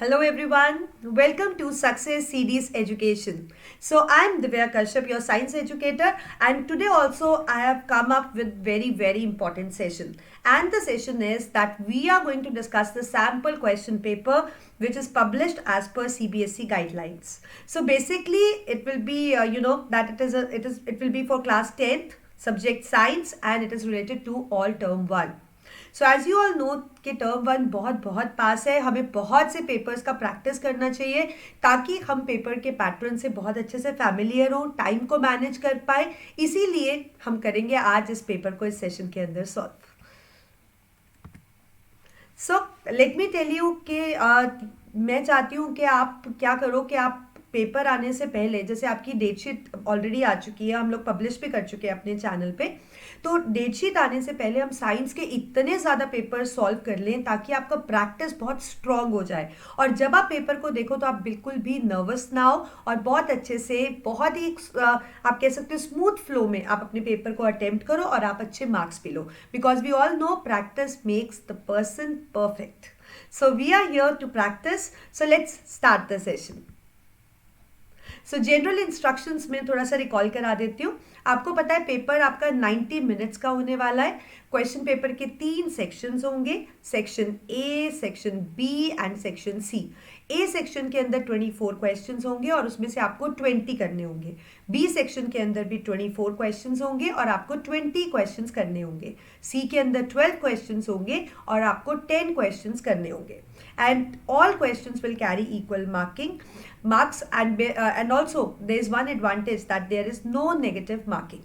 Hello everyone, welcome to Success CD's Education. So I am Divya Kashyap, your science educator, and today also I have come up with very important session. And the session is that we are going to discuss the sample question paper which is published as per CBSE guidelines. So basically it will be that it will be for class 10th subject science and it is related to all term 1. So as you all know कि term one बहुत पास है, हमें बहुत से papers का practice करना चाहिए ताकि हम पेपर के पैटर्न से बहुत अच्छे से फैमिलियर हो, टाइम को मैनेज कर पाए. इसीलिए हम करेंगे आज इस पेपर को इस सेशन के अंदर solve. So let me tell you कि मैं चाहती हूँ कि आप क्या करो कि आप पेपर आने से पहले, जैसे आपकी डेटशीट ऑलरेडी आ चुकी है, हम लोग पब्लिश भी कर चुके हैं अपने चैनल पे, तो डेटशीट आने से पहले हम साइंस के इतने ज़्यादा पेपर सॉल्व कर लें ताकि आपका प्रैक्टिस बहुत स्ट्रांग हो जाए और जब आप पेपर को देखो तो आप बिल्कुल भी नर्वस ना हो और बहुत अच्छे से, बहुत ही आप कह सकते हो स्मूथ फ्लो में आप अपने पेपर को अटेम्प्ट करो और आप अच्छे मार्क्स भी लो, because we all know practice makes the person perfect. So we are here to practice. So let's start the session. So general instructions में थोड़ा सा रिकॉल करा देती हूँ. आपको पता है पेपर आपका 90 मिनट्स का होने वाला है. क्वेश्चन पेपर के 3 सेक्शंस होंगे, section A, section B and section C. A section के अंदर 24 क्वेश्चंस होंगे और उसमें से आपको 20 करने होंगे. बी सेक्शन के अंदर भी 24 क्वेश्चंस होंगे और आपको 20 क्वेश्चंस करने होंगे. सी के अंदर 12 क्वेश्चंस होंगे और आपको 10 क्वेश्चंस करने होंगे. And all questions will carry equal marks and also there is one advantage that there is no negative marking.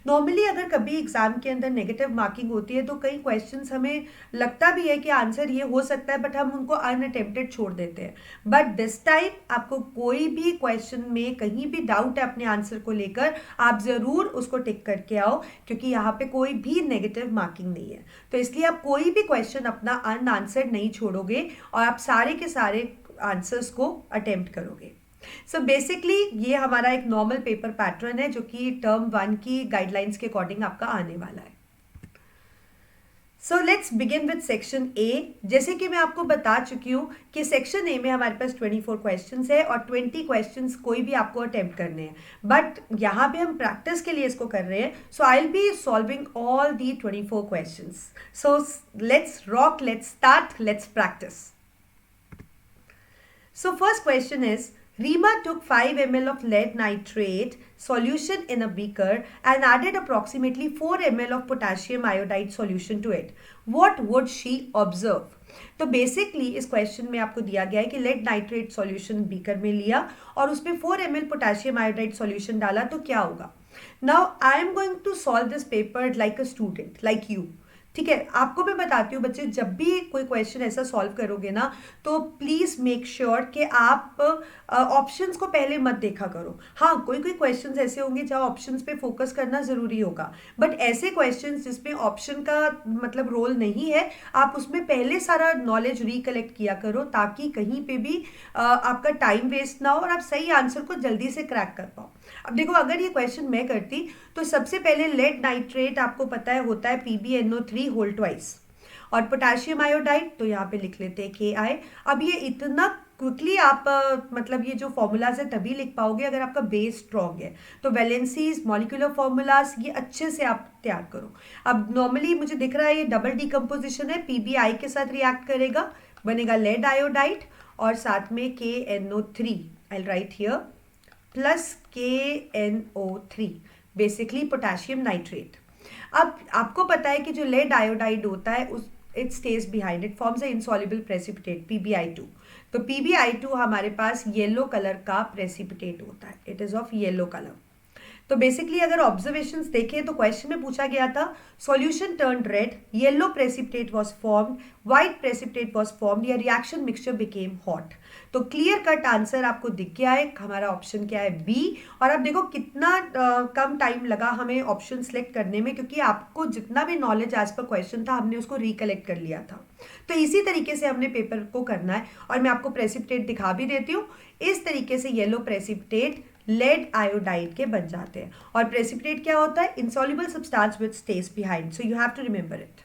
Normally अगर कभी एग्जाम के अंदर नेगेटिव मार्किंग होती है तो कई क्वेश्चंस हमें लगता भी है कि आंसर ये हो सकता है बट हम उनको अनअटेम्प्टेड छोड़ देते हैं. बट दिस टाइम आपको कोई भी क्वेश्चन में कहीं भी डाउट है अपने आंसर को लेकर, आप ज़रूर उसको टिक करके आओ क्योंकि यहाँ पे कोई भी नेगेटिव मार्किंग नहीं है. तो इसलिए आप कोई भी क्वेश्चन अपना अनआंसर्ड नहीं छोड़ोगे और आप सारे के सारे आंसर्स को अटेम्प्ट करोगे. सो बेसिकली ये हमारा एक नॉर्मल पेपर पैटर्न है जो कि टर्म 1 की गाइडलाइंस के अकॉर्डिंग आपका आने वाला है. So let's begin with section A. जैसे कि मैं आपको बता चुकी हूँ कि सेक्शन ए में हमारे पास 24 क्वेश्चंस है और 20 क्वेश्चंस कोई भी आपको अटेम्प्ट करने हैं. बट यहाँ पे हम प्रैक्टिस के लिए इसको कर रहे हैं. So I will be solving all the 24 questions. So let's rock, let's start, let's practice. So first question is, Rima took 5 ml of lead nitrate solution in a beaker and added approximately 4 ml of potassium iodide solution to it. What would she observe? तो basically इस question में आपको दिया गया है कि lead nitrate solution beaker में लिया और उसमें 4 ml पोटेशियम आयोडाइड सॉल्यूशन डाला तो क्या होगा. Now I am going to solve this paper like a student, like you. ठीक है, आपको मैं बताती हूँ बच्चे, जब भी कोई क्वेश्चन ऐसा सॉल्व करोगे ना तो प्लीज़ मेक श्योर कि आप ऑप्शंस को पहले मत देखा करो. हाँ, कोई क्वेश्चंस ऐसे होंगे जहाँ ऑप्शंस पे फोकस करना ज़रूरी होगा, बट ऐसे क्वेश्चंस जिसमें ऑप्शन का मतलब रोल नहीं है, आप उसमें पहले सारा नॉलेज रिकलेक्ट किया करो ताकि कहीं पे भी आपका टाइम वेस्ट ना हो और आप सही आंसर को जल्दी से क्रैक कर पाओ. अब देखो, अगर ये क्वेश्चन मैं करती तो सबसे पहले लेड नाइट्रेट आपको पता है होता है PbNO3 होल ट्वाइस और पोटेशियम आयोडाइड तो यहाँ पे लिख लेते हैं Ki. अब ये इतना क्विकली आप मतलब ये जो फॉर्मूलाज है तभी लिख पाओगे अगर आपका बेस स्ट्रॉन्ग है. तो वैलेंसीज, मॉलिक्यूलर फॉर्मूलाज ये अच्छे से आप तैयार करो. अब नॉर्मली मुझे दिख रहा है ये डबल डिकम्पोजिशन है, PbI के साथ रिएक्ट करेगा, बनेगा लेड आयोडाइड और साथ में KNO3, I right here, plus KNO3, basically potassium nitrate. अब आपको पता है कि जो लेड आयोडाइड होता है उस it stage behind, it forms a insoluble precipitate PbI2. तो PbI2 हमारे पास येलो कलर का प्रेसिपिटेट होता है, it is of yellow colour. तो बेसिकली अगर ऑब्जर्वेशंस देखें तो क्वेश्चन में पूछा गया था solution turned red, yellow precipitate was formed, white precipitate was formed, या रिएक्शन मिक्सचर बिकेम हॉट. तो क्लियर कट आंसर आपको दिख गया है, हमारा ऑप्शन क्या है बी. और अब देखो कितना कम टाइम लगा हमें ऑप्शन सेलेक्ट करने में क्योंकि आपको जितना भी नॉलेज एज पर क्वेश्चन था हमने उसको रिकलेक्ट कर लिया था. तो इसी तरीके से हमने पेपर को करना है और मैं आपको प्रेसिपिटेट दिखा भी देती हूँ. इस तरीके से येलो प्रेसिपिटेट लेड आयोडाइड के बन जाते हैं. और प्रेसिपिटेट क्या होता है, insoluble substance which stays behind, so you have to remember it.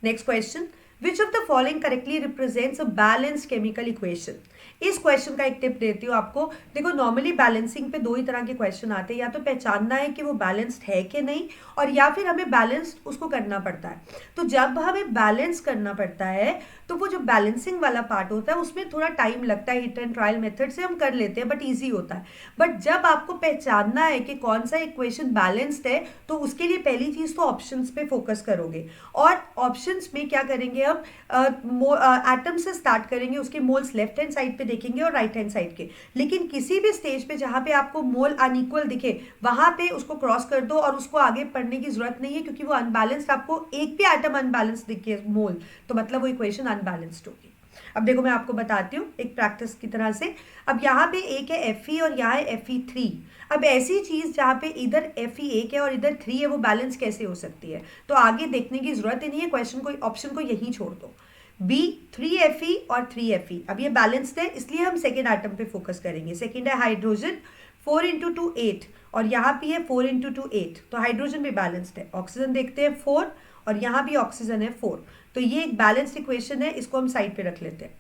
Next question, which of the following correctly represents a balanced chemical equation. इस क्वेश्चन का एक टिप देती हूँ आपको। देखो नॉर्मली बैलेंसिंग पे दो ही तरह के क्वेश्चन आते हैं, या तो पहचानना है कि वो बैलेंस्ड है कि नहीं, और या फिर हमें बैलेंस्ड उसको करना पड़ता है। तो जब हमें बैलेंस करना पड़ता है तो वो जो बैलेंसिंग वाला पार्ट होता है उसमें थोड़ा टाइम लगता है, हिट एंड ट्रायल मेथड से हम कर लेते हैं बट ईजी होता है। बट जब आपको पहचानना है कि कौन सा इक्वेशन बैलेंस्ड है तो उसके लिए पहली चीज तो ऑप्शंस पे फोकस करोगे, और ऑप्शंस में क्या करेंगे हम, एटम से स्टार्ट करेंगे, उसके मोल्स लेफ्ट हैंड साइड पे देखेंगे और राइट हैंड साइड के। लेकिन किसी भी स्टेज पे जहां पे आपको मोल अनइक्वल दिखे वहां पे उसको क्रॉस कर दो, और उसको आगे पढ़ने की जरूरत नहीं है, क्योंकि वो अनबैलेंस्ड, आपको एक भी एटम अनबैलेंस्ड दिखे मोल तो मतलब वो इक्वेशन अनबैलेंस्ड होगी। अब देखो मैं आपको बताती हूँ एक प्रैक्टिस की तरह से। अब यहाँ पे एक है Fe और यहाँ है Fe3। अब ऐसी चीज जहाँ पे इधर Fe1 है और इधर 3 है, वो बैलेंस कैसे हो सकती है? तो आगे देखने की जरूरत ही नहीं है, क्वेश्चन को, ऑप्शन को यहीं छोड़ दो। बी 3Fe और 3Fe, अब ये बैलेंस्ड है इसलिए हम सेकेंड आइटम पे फोकस करेंगे। सेकेंड है हाइड्रोजन, 4 इंटू 2 8, और यहाँ पे है 4 इंटू 2 8, तो हाइड्रोजन भी बैलेंस्ड है। ऑक्सीजन देखते हैं 4, और यहाँ भी ऑक्सीजन है 4, तो ये एक बैलेंस्ड इक्वेशन है, इसको हम साइड पे रख लेते हैं।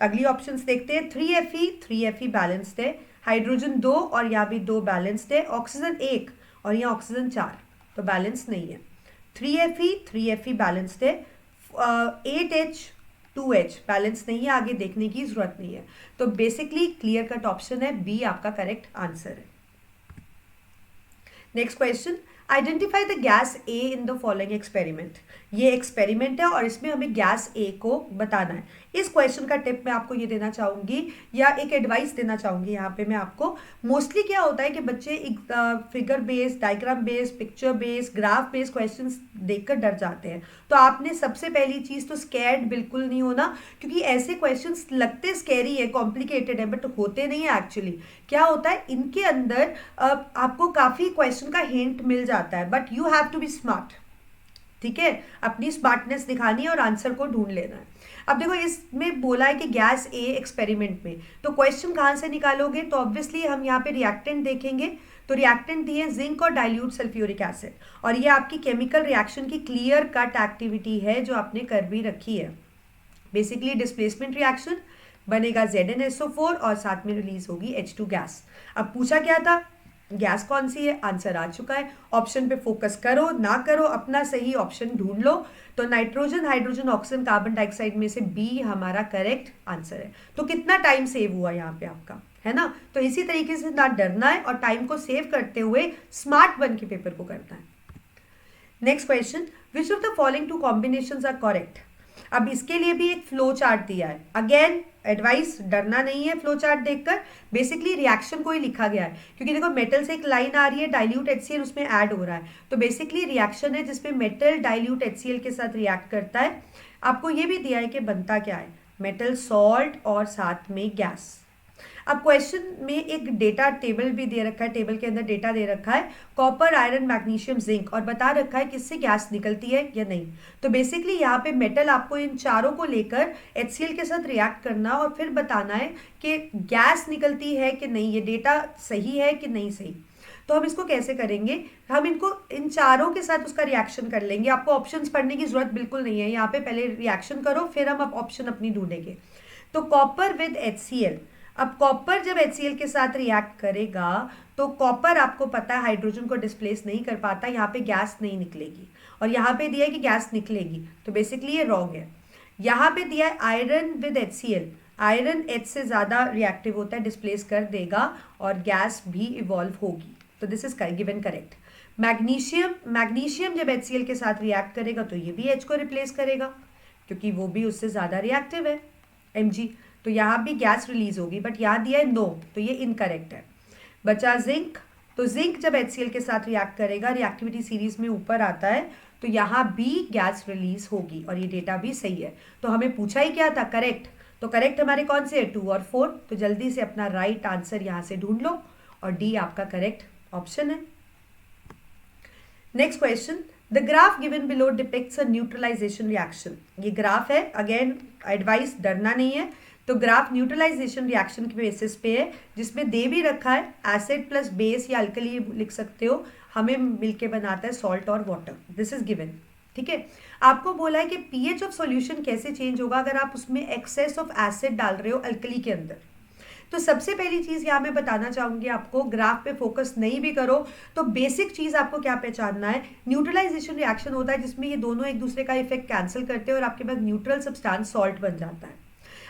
अगली ऑप्शंस देखते हैं। 3Fe बैलेंस्ड है, हाइड्रोजन 2 और यहाँ भी 2 बैलेंस्ड है, ऑक्सीजन 1 और यहाँ ऑक्सीजन 4, तो बैलेंस नहीं है। 3Fe बैलेंस्ड है, 8H 2H बैलेंस नहीं है, आगे देखने की जरूरत नहीं है। तो बेसिकली क्लियर कट ऑप्शन है बी आपका करेक्ट आंसर है। Next question, identify the gas A in the following experiment. ये एक्सपेरिमेंट है और इसमें हमें गैस ए को बताना है। इस क्वेश्चन का टिप मैं आपको ये देना चाहूंगी, या एक एडवाइस देना चाहूंगी यहाँ पे मैं आपको। मोस्टली क्या होता है कि बच्चे एक figure based, diagram based, picture based, graph based questions देखकर डर जाते हैं। तो आपने सबसे पहली चीज तो स्कैर्ड बिल्कुल नहीं होना, क्योंकि ऐसे क्वेश्चंस लगते स्कैरी है, कॉम्प्लिकेटेड है, बट होते नहीं है एक्चुअली। क्या होता है इनके अंदर आपको काफी क्वेश्चन का हिंट मिल जाता है, but you have to be smart. ठीक है, अपनी स्मार्टनेस दिखानी है और आंसर को ढूंढ लेना है। अब देखो इसमें बोला है कि गैस ए एक्सपेरिमेंट में, तो क्वेश्चन कहां से निकालोगे? तो ऑब्वियसली हम यहाँ पे रिएक्टेंट देखेंगे। तो रिएक्टेंट दिए जिंक और डाइल्यूट सल्फ्यूरिक एसिड, और ये आपकी केमिकल रिएक्शन की क्लियर कट एक्टिविटी है जो आपने कर भी रखी है। बेसिकली डिस्प्लेसमेंट रिएक्शन, बनेगा ZnSO4 और साथ में रिलीज होगी H2 गैस। अब पूछा क्या था, गैस कौन सी है? आंसर आ चुका है। ऑप्शन पे फोकस करो ना करो, अपना सही ऑप्शन ढूंढ लो। तो nitrogen, hydrogen, oxygen, carbon dioxide में से बी हमारा करेक्ट आंसर है। तो कितना टाइम सेव हुआ यहाँ पे आपका, है ना? तो इसी तरीके से ना डरना है और टाइम को सेव करते हुए स्मार्ट बन के पेपर को करना है। Next question, which of the following two combinations are correct. अब इसके लिए भी एक फ्लो चार्ट दिया है। अगेन एडवाइस, डरना नहीं है फ्लो चार्ट देखकर, बेसिकली रिएक्शन को ही लिखा गया है, क्योंकि देखो मेटल से एक लाइन आ रही है, डाइल्यूट HCl उसमें ऐड हो रहा है, तो बेसिकली रिएक्शन है जिसमें मेटल डाइल्यूट HCl के साथ रिएक्ट करता है। आपको ये भी दिया है कि बनता क्या है, मेटल सॉल्ट और साथ में गैस। अब क्वेश्चन में एक डेटा टेबल भी दे रखा है, टेबल के अंदर डेटा दे रखा है, कॉपर, आयरन, मैग्नीशियम, जिंक, और बता रखा है किससे गैस निकलती है या नहीं। तो बेसिकली यहाँ पे मेटल आपको इन चारों को लेकर HCl के साथ रिएक्ट करना और फिर बताना है कि गैस निकलती है कि नहीं, ये डेटा सही है कि नहीं सही। तो हम इसको कैसे करेंगे, हम इनको इन चारों के साथ उसका रिएक्शन कर लेंगे। आपको ऑप्शंस पढ़ने की जरूरत बिल्कुल नहीं है, यहाँ पे पहले रिएक्शन करो फिर हम ऑप्शन अपनी ढूंढेंगे। तो कॉपर विद HCl, अब कॉपर जब HCl के साथ रिएक्ट करेगा तो कॉपर आपको पता है हाइड्रोजन को डिस्प्लेस नहीं कर पाता, यहाँ पे गैस नहीं निकलेगी, और यहाँ पे दिया है कि गैस निकलेगी, तो बेसिकली ये रॉन्ग है। यहाँ पे दिया है iron with HCl, iron H से ज्यादा रिएक्टिव होता है, डिस्प्लेस कर देगा और गैस भी इवॉल्व होगी, तो this is given correct. Magnesium जब HCl के साथ रिएक्ट करेगा तो ये भी H को रिप्लेस करेगा, क्योंकि वो भी उससे ज्यादा रिएक्टिव है Mg, तो यहाँ भी गैस रिलीज होगी, बट यहाँ दिया है नो, तो ये इनकरेक्ट है। बचा जिंक, तो जिंक जब HCl के साथ रिएक्ट करेगा, रिएक्टिविटी सीरीज में ऊपर आता है, तो यहाँ भी गैस रिलीज होगी, और ये डेटा भी सही है। तो हमें पूछा ही क्या था, करेक्ट, तो करेक्ट हमारे कौन से है, 2 और 4, तो जल्दी से अपना राइट आंसर यहाँ से ढूंढ लो, और डी आपका करेक्ट ऑप्शन है। Next question, the graph given below depicts a neutralisation reaction. ये ग्राफ है, अगेन एडवाइस, डरना नहीं है। तो ग्राफ न्यूट्रलाइजेशन रिएक्शन के बेसिस पे है, जिसमें दे भी रखा है एसिड प्लस बेस या अल्कली लिख सकते हो, हमें मिलके बनाता है सॉल्ट और वाटर, दिस इज गिवन। ठीक है। आपको बोला है कि पीएच ऑफ सॉल्यूशन कैसे चेंज होगा अगर आप उसमें एक्सेस ऑफ एसिड डाल रहे हो अल्कली के अंदर। तो सबसे पहली चीज यहाँ मैं बताना चाहूंगी आपको, ग्राफ पे फोकस नहीं भी करो तो बेसिक चीज आपको क्या पहचानना है, न्यूट्रलाइजेशन रिएक्शन होता है जिसमें ये दोनों एक दूसरे का इफेक्ट कैंसिल करते हैं और आपके पास न्यूट्रल सब्सटेंस सॉल्ट बन जाता है।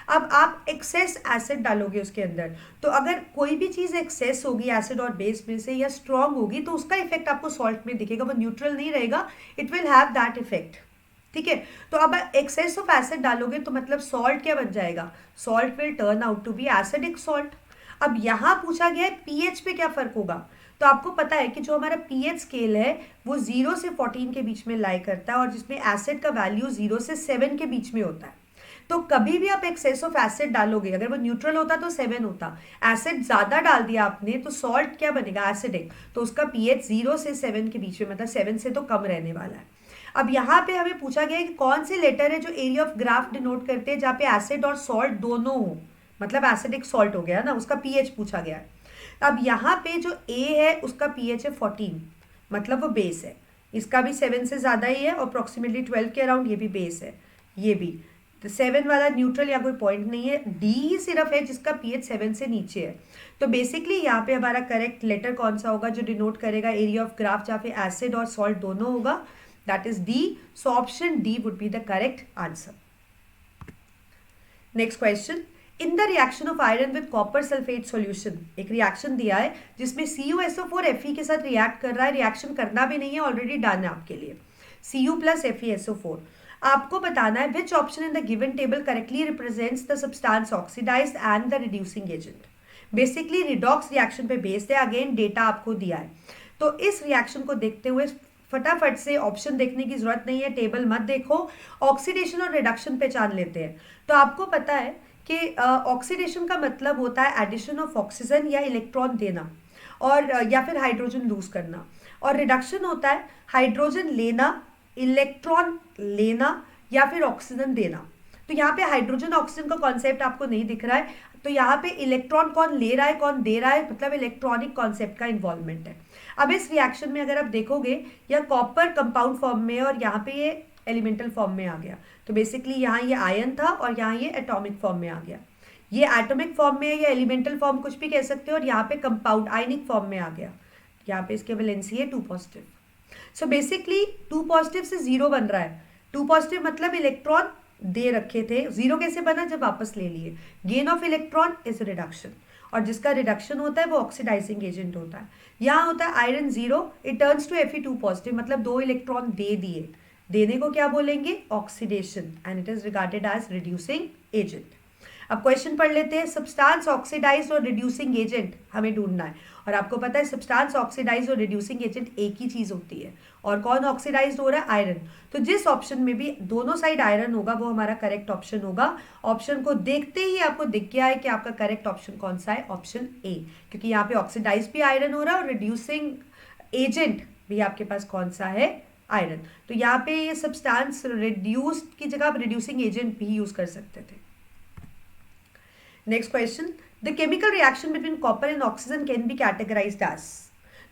अब आप एक्सेस एसिड डालोगे उसके अंदर, तो अगर कोई भी चीज एक्सेस होगी एसिड और बेस में से या स्ट्रॉन्ग होगी तो उसका इफेक्ट आपको सॉल्ट में दिखेगा, वो न्यूट्रल नहीं रहेगा, it will have that effect. ठीक है। तो अब एक्सेस ऑफ एसिड डालोगे तो मतलब सॉल्ट क्या बन जाएगा, salt will turn out to be acidic salt. अब यहां पूछा गया है पीएच पे क्या फर्क होगा, तो आपको पता है कि जो हमारा पीएच स्केल है वो 0 से 14 के बीच में लाई करता है और जिसमें एसिड का वैल्यू 0 से 7 के बीच में होता है। तो कभी भी आप एक्सेस ऑफ एसिड डालोगे, अगर वो न्यूट्रल होता तो 7 होता, एसिड ज्यादा डाल दिया आपने तो सॉल्ट क्या बनेगा, एसिडिक, तो उसका पीएच 0 से 7 के बीच में, मतलब 7 से तो कम रहने वाला है। अब यहाँ पे हमें पूछा गया है कि कौन से लेटर है जो एरिया ऑफ ग्राफ डिनोट करते हैं जहाँ पे एसिड और सॉल्ट दोनों हो, मतलब एसिडिक सॉल्ट हो गया ना, उसका पीएच पूछा गया है। अब यहाँ पे जो ए है उसका पीएच है 14, मतलब वो बेस है, इसका भी 7 से ज़्यादा ही है और अप्रॉक्सीमेटली 12 के अराउंड ये भी बेस है, ये भी। तो 7 वाला न्यूट्रल या कोई पॉइंट नहीं है, डी ही सिर्फ है जिसका पीएच 7 से नीचे है। तो बेसिकली यहाँ पे हमारा करेक्ट लेटर कौन सा होगा जो डिनोट करेगा एरिया ऑफ ग्राफ जहाँ पे एसिड और सॉल्ट दोनों होगा, that is D. So option D would be the correct answer. Next question. In the reaction of iron with copper sulfate solution, एक रिएक्शन दिया है जिसमें CuSO4 Fe के साथ रिएक्ट कर रहा है, रिएक्शन करना भी नहीं है, ऑलरेडी डन है आपके लिए, Cu plus FeSO4। आपको बताना है which option in the given table correctly represents the substance oxidized and the reducing agent। Basically redox reaction पे बेस्ड है, अगेन डेटा आपको दिया है। तो इस रिएक्शन को देखते हुए फटाफट से ऑप्शन देखने की जरूरत नहीं है, टेबल मत देखो, ऑक्सीडेशन और रिडक्शन पहचान लेते हैं। तो आपको पता है कि ऑक्सीडेशन का मतलब होता है एडिशन ऑफ ऑक्सीजन या इलेक्ट्रॉन देना और या फिर हाइड्रोजन लूज करना, और रिडक्शन होता है हाइड्रोजन लेना, इलेक्ट्रॉन लेना या फिर ऑक्सीजन देना। तो यहाँ पे हाइड्रोजन ऑक्सीजन का कॉन्सेप्ट आपको नहीं दिख रहा है, तो यहाँ पे इलेक्ट्रॉन कौन ले रहा है कौन दे रहा है, मतलब इलेक्ट्रॉनिक कॉन्सेप्ट का इन्वॉल्वमेंट है। अब इस रिएक्शन में अगर आप देखोगे यह कॉपर कंपाउंड फॉर्म में और यहाँ पे ये एलिमेंटल फॉर्म में आ गया, तो बेसिकली यहाँ ये आयन था और यहाँ ये एटॉमिक फॉर्म में आ गया, ये एटॉमिक फॉर्म में है या एलिमेंटल फॉर्म कुछ भी कह सकते हो, और यहाँ पे कंपाउंड आयनिक फॉर्म में आ गया, यहाँ पे इसके वैलेंसी है 2 पॉजिटिव। सो बेसिकली 2 पॉजिटिव से 0 बन रहा है, 2 पॉजिटिव मतलब इलेक्ट्रॉन दे रखे थे, 0 कैसे बना जब वापस ले लिए, gain of electron is reduction, और जिसका रिडक्शन होता है वो ऑक्सीडाइजिंग एजेंट होता है। यहाँ होता है iron 0, it turns to Fe2 positive, मतलब 2 इलेक्ट्रॉन दे दिए, देने को क्या बोलेंगे, oxidation, and it is regarded as reducing agent. अब क्वेश्चन पढ़ लेते हैं, सब्सटेंस ऑक्सीडाइज्ड और रिड्यूसिंग एजेंट हमें ढूंढना है, और आपको पता है सब्सटेंस ऑक्सीडाइज्ड और रिड्यूसिंग एजेंट एक ही चीज होती है, और कौन ऑक्सीडाइज्ड हो रहा है, आयरन। तो जिस ऑप्शन में भी दोनों साइड आयरन होगा वो हमारा करेक्ट ऑप्शन होगा। ऑप्शन को देखते ही आपको दिख गया है कि आपका करेक्ट ऑप्शन कौन सा है, ऑप्शन ए, क्योंकि यहाँ पे ऑक्सीडाइज भी आयरन हो रहा है और रिड्यूसिंग एजेंट भी आपके पास कौन सा है, आयरन। तो यहाँ पे ये सब्सटेंस रिड्यूस्ड की जगह आप रिड्यूसिंग एजेंट भी यूज कर सकते थे। Next question, the chemical reaction between copper and oxygen can be categorised as.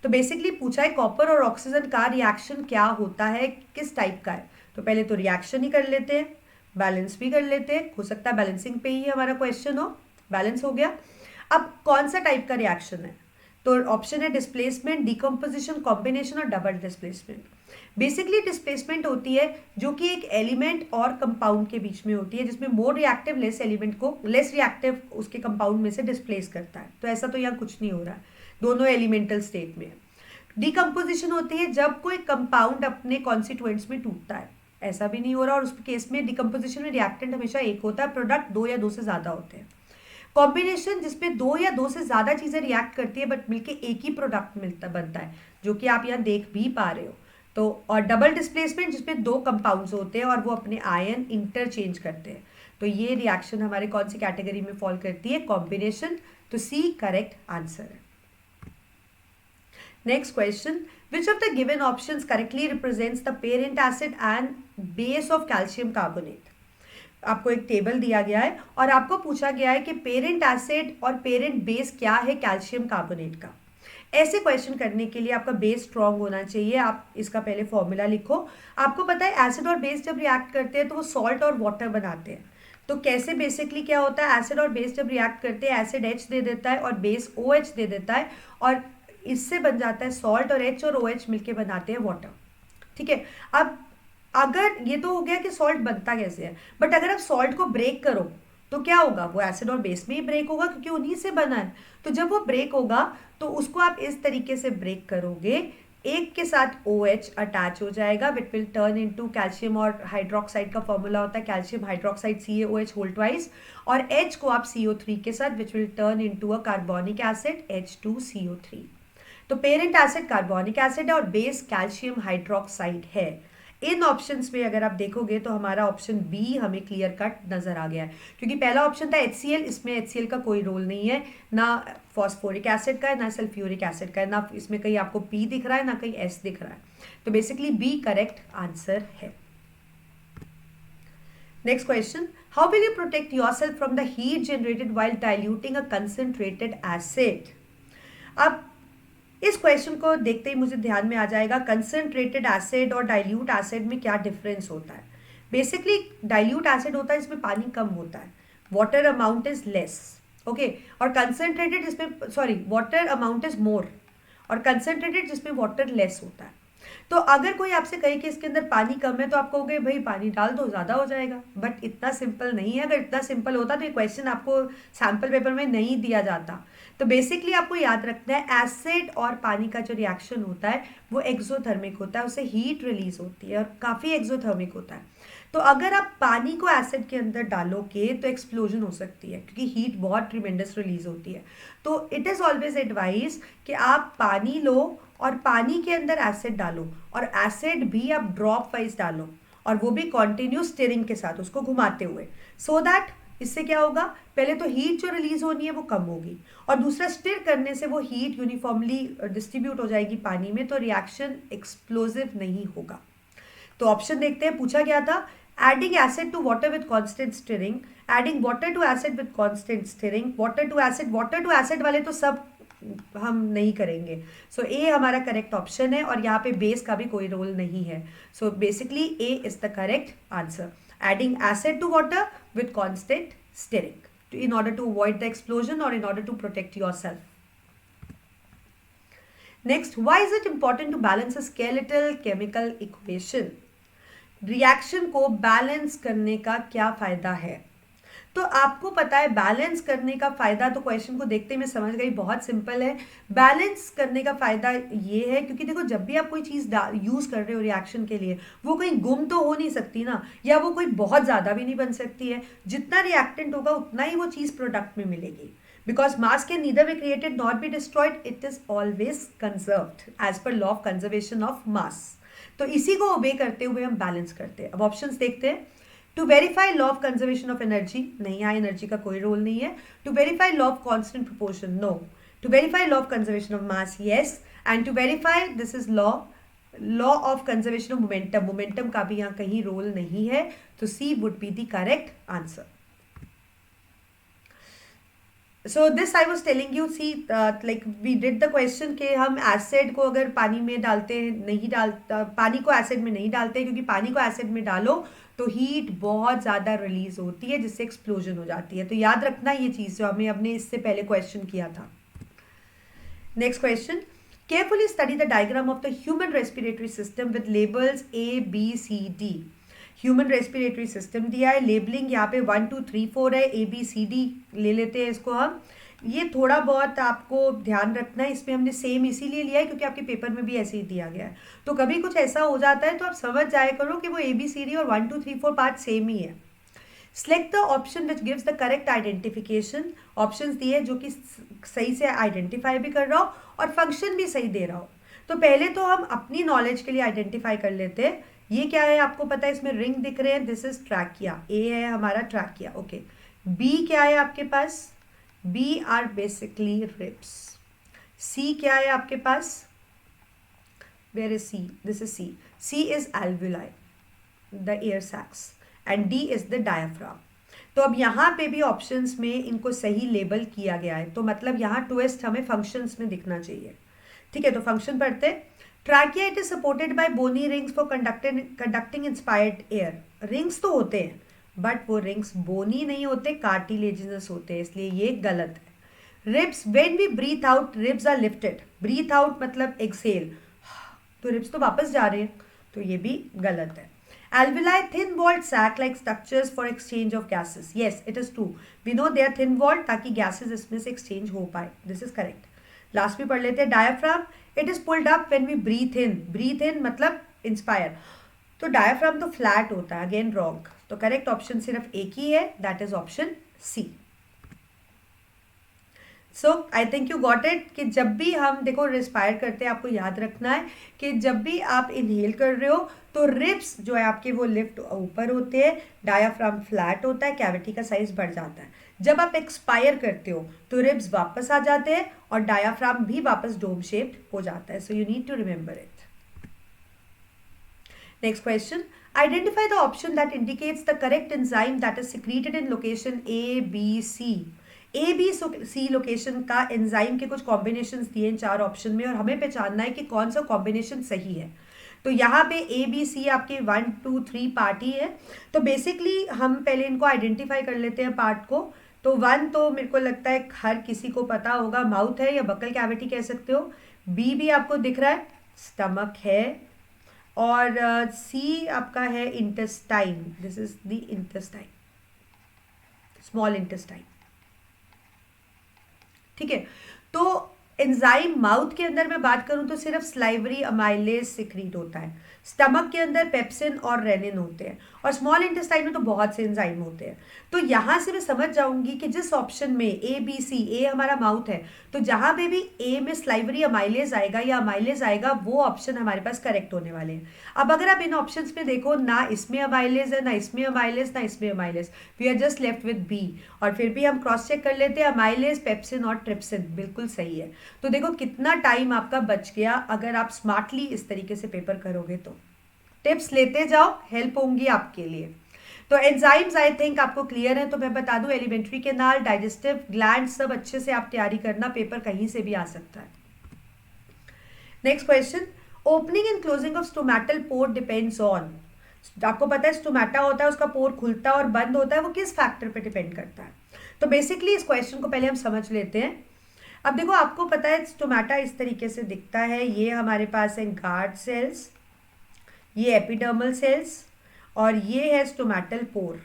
तो बेसिकली पूछा है कॉपर और ऑक्सीजन का रिएक्शन क्या होता है, किस टाइप का है। तो पहले तो रिएक्शन ही कर लेते हैं, बैलेंस भी कर लेते हैं, हो सकता है बैलेंसिंग पे ही हमारा क्वेश्चन हो, बैलेंस हो गया। अब कौन सा टाइप का रिएक्शन है, तो ऑप्शन है डिस्प्लेसमेंट, डिकम्पोजिशन, कॉम्बिनेशन और डबल डिस्प्लेसमेंट। बेसिकली डिस्प्लेसमेंट होती है जो कि एक एलिमेंट और कंपाउंड के बीच में होती है, जिसमें मोर रिएक्टिव लेस एलिमेंट को लेस रिएक्टिव उसके कंपाउंड में से डिस्प्लेस करता है। तो ऐसा तो यहाँ कुछ नहीं हो रहा है, दोनों एलिमेंटल स्टेट में। डिकम्पोजिशन होती है जब कोई कंपाउंड अपने कॉन्स्टिट्यूएंट्स में टूटता है, ऐसा भी नहीं हो रहा, और उस केस में डिकम्पोजिशन में रिएक्टेंट हमेशा एक होता है, प्रोडक्ट 2 या 2 से ज्यादा होते हैं। कॉम्बिनेशन जिसमें 2 या 2 से ज्यादा चीजें रिएक्ट करती है बट मिलके एक ही प्रोडक्ट बनता है, जो कि आप यहाँ देख भी पा रहे हो। तो और डबल डिस्प्लेसमेंट जिसमें 2 कंपाउंड्स होते हैं और वो अपने आयन इंटरचेंज करते हैं। तो ये रिएक्शन हमारे कौन सी कैटेगरी में फॉल करती है, कॉम्बिनेशन। तो सी करेक्ट आंसर है। Next question, which of the given options correctly represents the parent acid and base of calcium carbonate. आपको एक टेबल दिया गया है और आपको पूछा गया है कि पेरेंट एसिड और पेरेंट बेस क्या है कैल्शियम कार्बोनेट का। ऐसे क्वेश्चन करने के लिए आपका बेस स्ट्रांग होना चाहिए। आप इसका पहले फॉर्मूला लिखो। आपको पता है एसिड और बेस जब रिएक्ट करते हैं तो वो सॉल्ट और वाटर बनाते हैं। तो कैसे बेसिकली क्या होता है, एसिड और बेस जब रिएक्ट करते हैं एसिड H दे देता है और बेस OH दे देता है, और इससे बन जाता है सॉल्ट, और H और OH मिलके बनाते हैं वाटर। ठीक है। अब अगर ये तो हो गया कि सॉल्ट बनता कैसे है, बट अगर आप सॉल्ट को ब्रेक करो तो क्या होगा, वो एसिड और बेस में ही ब्रेक होगा क्योंकि उन्हीं से बना है। तो जब वो ब्रेक होगा तो उसको आप इस तरीके से ब्रेक करोगे, एक के साथ OH अटैच हो जाएगा, which will turn into calcium, और हाइड्रोक्साइड का फॉर्मूला होता है calcium hydroxide CaOH whole twice, और H को आप CO3 के साथ, which will turn into a carbonic acid H2CO3। तो पेरेंट एसिड कार्बोनिक एसिड है और बेस कैल्शियम हाइड्रोक्साइड है। इन ऑप्शंस में अगर आप देखोगे तो हमारा ऑप्शन बी हमें क्लियर कट नजर आ गया है, क्योंकि पहला ऑप्शन था HCl, इसमें HCl का कोई रोल नहीं है, ना फॉस्फोरिक एसिड का है ना सल्फ्यूरिक एसिड का है, ना इसमें कहीं आपको P दिख रहा है ना कहीं S दिख रहा है। तो बेसिकली बी करेक्ट आंसर है। Next question, how will you protect yourself from the heat generated while diluting a concentrated acid. अब इस क्वेश्चन को देखते ही मुझे ध्यान में आ जाएगा कंसंट्रेटेड एसिड और डाइल्यूट एसिड में क्या डिफरेंस होता है। बेसिकली डाइल्यूट एसिड होता है इसमें पानी कम होता है, water amount is less, okay, और कंसंट्रेटेड इसमें वाटर अमाउंट इज मोर, और कंसंट्रेटेड जिसमें वाटर लेस होता है। तो अगर कोई आपसे कहे कि इसके अंदर पानी कम है तो आप कहोगे भाई पानी डाल दो ज़्यादा हो जाएगा, बट इतना सिंपल नहीं है। अगर इतना सिंपल होता तो ये क्वेश्चन आपको सैम्पल पेपर में नहीं दिया जाता। तो बेसिकली आपको याद रखना है एसिड और पानी का जो रिएक्शन होता है वो एक्सोथर्मिक होता है, उससे हीट रिलीज होती है और काफ़ी एक्सोथर्मिक होता है। तो अगर आप पानी को एसिड के अंदर डालोगे तो एक्सप्लोजन हो सकती है क्योंकि हीट बहुत ट्रिमेंडस रिलीज होती है। तो इट इज़ ऑलवेज एडवाइज कि आप पानी लो और पानी के अंदर एसिड डालो, और एसिड भी आप ड्रॉप वाइज डालो, और वो भी कॉन्टिन्यूस स्टिरिंग के साथ उसको घुमाते हुए, सो दैट इससे क्या होगा, पहले तो हीट जो रिलीज होनी है वो कम होगी, और दूसरा स्टिर करने से वो हीट यूनिफॉर्मली डिस्ट्रीब्यूट हो जाएगी पानी में, तो रिएक्शन एक्सप्लोजिव नहीं होगा। तो ऑप्शन देखते हैं, पूछा गया था adding acid to water with constant stirring, adding water to acid with constant stirring, water to acid वाले तो सब हम नहीं करेंगे। सो ए हमारा करेक्ट ऑप्शन है, और यहाँ पे बेस का भी कोई रोल नहीं है। So basically A is the correct answer, adding acid to water with constant stirring in order to avoid the explosion or in order to protect yourself. Next, why is it important to balance a skeletal chemical equation? Reaction को balance करने का क्या फायदा है? तो आपको पता है बैलेंस करने का फायदा, तो क्वेश्चन को देखते ही मैं समझ गई, बहुत सिंपल है। बैलेंस करने का फायदा ये है क्योंकि देखो जब भी आप कोई चीज़ यूज कर रहे हो रिएक्शन के लिए, वो कहीं गुम तो हो नहीं सकती ना, या वो कोई बहुत ज़्यादा भी नहीं बन सकती है। जितना रिएक्टेंट होगा उतना ही वो चीज़ प्रोडक्ट में मिलेगी, because mass can neither be created not be destroyed, it is always conserved as per law of conservation of mass. तो इसी को ओबे करते हुए हम बैलेंस करते हैं। अब ऑप्शंस देखते हैं। To verify law of conservation of energy, नहीं, यहाँ एनर्जी का कोई रोल नहीं है। To verify law of constant proportion, no. To verify law of conservation of mass, yes. And to verify this is law of conservation of momentum, momentum का भी यहाँ कहीं रोल नहीं है, तो C would be the correct answer. So this I was telling you, see like we did the question कि हम acid को अगर पानी में डालते हैं, नहीं डालता, पानी को एसिड में नहीं डालते क्योंकि पानी को एसिड में डालो तो हीट बहुत ज़्यादा रिलीज होती है जिससे एक्सप्लोजन हो जाती है। तो याद रखना ये चीज़ जो हमें हमने इससे पहले क्वेश्चन किया था। Next question, carefully study the diagram of the human respiratory system with labels ABCD। Human respiratory system दिया है, लेबलिंग यहाँ पे 1 2 3 4 है, ABCD ले लेते हैं इसको हम। ये थोड़ा बहुत आपको ध्यान रखना है, इसमें हमने सेम इसीलिए लिया है क्योंकि आपके पेपर में भी ऐसे ही दिया गया है। तो कभी कुछ ऐसा हो जाता है तो आप समझ जाया करो कि वो ABCD और 1 2 3 4 पार्ट सेम ही है। Select the option which gives the correct identification, options दिए जो कि सही से आइडेंटिफाई भी कर रहा हो और फंक्शन भी सही दे रहा हो। तो पहले तो हम अपनी नॉलेज के लिए आइडेंटिफाई कर लेते हैं। ये क्या है आपको पता है, इसमें रिंग दिख रहे हैं, दिस इज ट्रैकिया, ए है हमारा ट्रैकिया, ओके। बी क्या है आपके पास, B are basically ribs. C क्या है आपके पास, where is C, this is C, C is alveoli, the air sacs, and D is the diaphragm. तो अब यहाँ पे भी ऑप्शंस में इनको सही लेबल किया गया है, तो मतलब यहाँ ट्विस्ट हमें फंक्शंस में दिखना चाहिए। ठीक है, तो फंक्शन पढ़ते हैं। Trachea it is supported by bony rings for conducting inspired air. Rings तो होते हैं बट वो रिंग्स बोनी नहीं होते, कार्टिलेजिनस होते हैं, इसलिए ये गलत है। Ribs, when we breathe out ribs are lifted. Breathe out मतलब एक्सेल, तो रिब्स तो वापस जा रहे हैं, तो ये भी गलत है। Alveoli thin walled sac like structures for exchange of gases. Yes, it is true. We know they are thin walled ताकि gases इसमें से exchange हो पाए. This is correct. Last में पढ़ लेते हैं diaphragm. It is pulled up when we breathe in. Breathe in मतलब inspire. तो diaphragm तो flat होता है. Again wrong. तो correct option सिर्फ एक ही है. That is option C. So I think you got it कि जब भी हम देखो रिस्पायर करते हैं, आपको याद रखना है कि जब भी आप इनहेल कर रहे हो तो रिब्स जो है आपके वो लिफ्ट ऊपर होते हैं, डायाफ्राम फ्लैट होता है, कैविटी का साइज बढ़ जाता है। जब आप एक्सपायर करते हो तो रिब्स वापस आ जाते हैं और डायाफ्राम भी वापस डोम शेप्ड हो जाता है। So you need to remember it. Next question, identify the option that indicates the correct enzyme that is secreted in location A, B, C. A B C location का enzyme के कुछ combinations दिए इन चार option में और हमें पहचानना है कि कौन सा कॉम्बिनेशन सही है। तो यहाँ पे ए बी सी आपके 1 2 3 पार्ट ही है। तो बेसिकली हम पहले इनको आइडेंटिफाई कर लेते हैं पार्ट को। तो 1 तो मेरे को लगता है हर किसी को पता होगा, माउथ है या बकल कैविटी कह सकते हो। बी भी आपको दिख रहा है, स्टमक है। और सी आपका है intestine, this is the intestine, small intestine. ठीक है, तो एंजाइम माउथ के अंदर मैं बात करूं तो सिर्फ स्लाइवरी अमाइलेज सिक्रीट होता है। स्टमक के अंदर पेप्सिन और रेनिन होते हैं और स्मॉल इंटेस्टाइन में तो बहुत से एंजाइम होते हैं। तो यहाँ से मैं समझ जाऊंगी कि जिस ऑप्शन में ए बी सी, ए हमारा माउथ है, तो जहाँ पे भी ए में स्लाइवरी अमाइलेज आएगा या अमाइलेज आएगा वो ऑप्शन हमारे पास करेक्ट होने वाले हैं। अब अगर आप इन ऑप्शंस में देखो, ना इसमें अमाइलेज है, ना इसमें अमाइलेज, ना इसमें amylase, we are just left with B. और फिर भी हम क्रॉस चेक कर लेते हैं, अमाइलेज, पेप्सिन और ट्रिप्सिन बिल्कुल सही है। तो देखो कितना टाइम आपका बच गया अगर आप स्मार्टली इस तरीके से पेपर करोगे। तो टिप्स लेते जाओ, हेल्प होंगी आपके लिए। तो एंजाइम्स आई थिंक आपको क्लियर है। तो मैं बता दूं, एलिमेंट्री कैनाल, डाइजेस्टिव ग्लैंड, सब अच्छे से आप तैयारी करना, पेपर कहीं से भी आ सकता है। Next question, opening and closing of stomatal pore depends on. आपको पता है स्टोमैटा होता है, उसका पोर खुलता और बंद होता है, वो किस फैक्टर पे डिपेंड करता है। तो बेसिकली इस क्वेश्चन को पहले हम समझ लेते हैं। अब देखो आपको पता है स्टोमैटा इस तरीके से दिखता है, ये हमारे पास है गार्ड सेल्स, ये एपिडर्मल सेल्स और ये है स्टोमैटल पोर।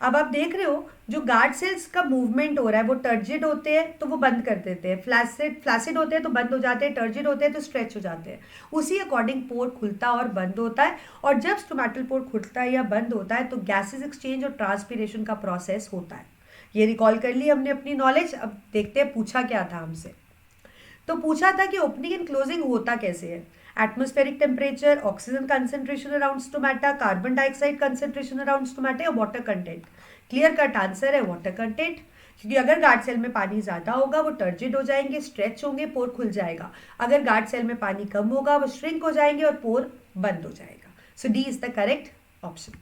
अब आप देख रहे हो जो गार्ड सेल्स का मूवमेंट हो रहा है वो टर्जिड होते हैं तो वो बंद कर देते हैं, फ्लैसिड होते हैं तो बंद हो जाते हैं, टर्जिड होते हैं तो स्ट्रेच हो जाते हैं। उसी अकॉर्डिंग पोर खुलता और बंद होता है। और जब स्टोमैटल पोर खुलता है या बंद होता है तो गैसेज एक्सचेंज और ट्रांसपीरेशन का प्रोसेस होता है। ये रिकॉल कर ली हमने अपनी नॉलेज। अब देखते हैं पूछा क्या था हमसे। तो पूछा था कि ओपनिंग एंड क्लोजिंग होता कैसे है। Atmospheric temperature, oxygen concentration around stomata, carbon dioxide concentration around stomata या water content. Clear cut answer है वाटर कंटेंट, क्योंकि अगर गार्ड सेल में पानी ज़्यादा होगा वो टर्जिड हो जाएंगे, स्ट्रेच होंगे, पोर खुल जाएगा। अगर गार्ड सेल में पानी कम होगा वो श्रिंक हो जाएंगे और पोर बंद हो जाएगा। So D is the correct option.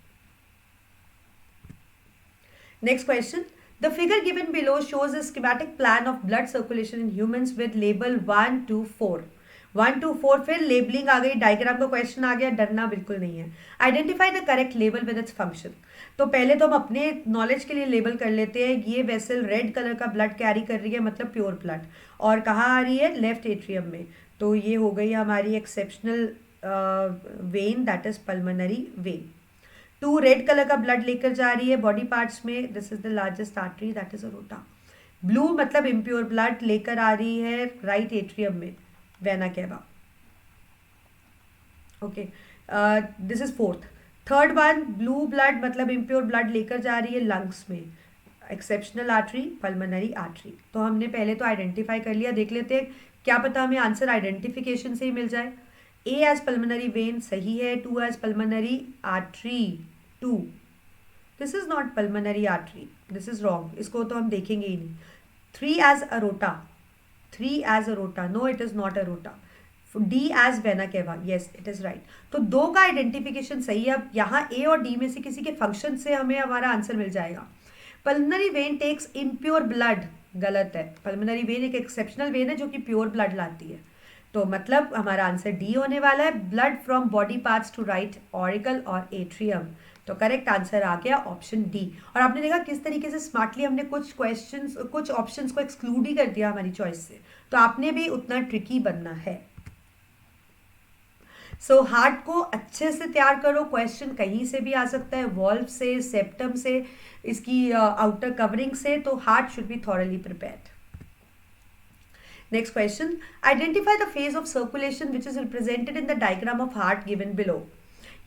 Next question, the figure given below shows a schematic plan of blood circulation in humans with label 1 to 4. 1 to 4 फिर लेबलिंग आ गई, डायग्राम का क्वेश्चन आ गया, डरना बिल्कुल नहीं है। Identify the correct level with its function. तो पहले तो हम अपने नॉलेज के लिए लेबल कर लेते हैं। ये वेसल रेड कलर का ब्लड कैरी कर रही है, मतलब प्योर ब्लड, और कहाँ आ रही है, लेफ्ट एट्रियम में। तो ये हो गई हमारी exceptional when, that is pulmonary vein. 2 red colour का ब्लड लेकर जा रही है बॉडी पार्ट्स में, this is the largest artery, that is aorta. Blue मतलब इम्प्योर ब्लड लेकर आ रही है राइट एट्रियम में, vena cava. Okay, this is fourth. Third one, blue blood मतलब इम्प्योर ब्लड लेकर जा रही है लंग्स में, एक्सेप्शनल आर्टरी, पल्मोनरी आर्टरी। तो हमने पहले तो आइडेंटिफाई कर लिया, देख लेते हैं क्या पता हमें आंसर आइडेंटिफिकेशन से ही मिल जाए। A as pulmonary vein सही है, 2 as pulmonary artery, 2. This is not pulmonary artery, this is wrong, इसको तो हम देखेंगे ही नहीं। 3 as aorta, 3 as aorta, no it is not aorta. D as vena cava, yes it is right. तो 2 का identification सही है। अब यहाँ A और D में से किसी के फंक्शन से हमें हमारा आंसर मिल जाएगा। Pulmonary vein takes impure blood, गलत है। पल्मोनरी वेन एक एक्सेप्शनल वेन है जो कि प्योर ब्लड लाती है। तो मतलब हमारा आंसर डी होने वाला है, blood from body parts to right auricle और एट्रियम। तो करेक्ट आंसर आ गया ऑप्शन डी। और आपने देखा किस तरीके से स्मार्टली हमने कुछ ऑप्शंस को एक्सक्लूड ही कर दिया हमारी चॉइस से। तो आपने भी उतना ट्रिकी बनना है। सो हार्ट को अच्छे से तैयार करो, क्वेश्चन कहीं से भी आ सकता है, वॉल्व से, सेप्टम से, इसकी आउटर कवरिंग से, तो heart should be thoroughly prepared. Next question, identify the phase of circulation which is represented in the diagram of heart given below.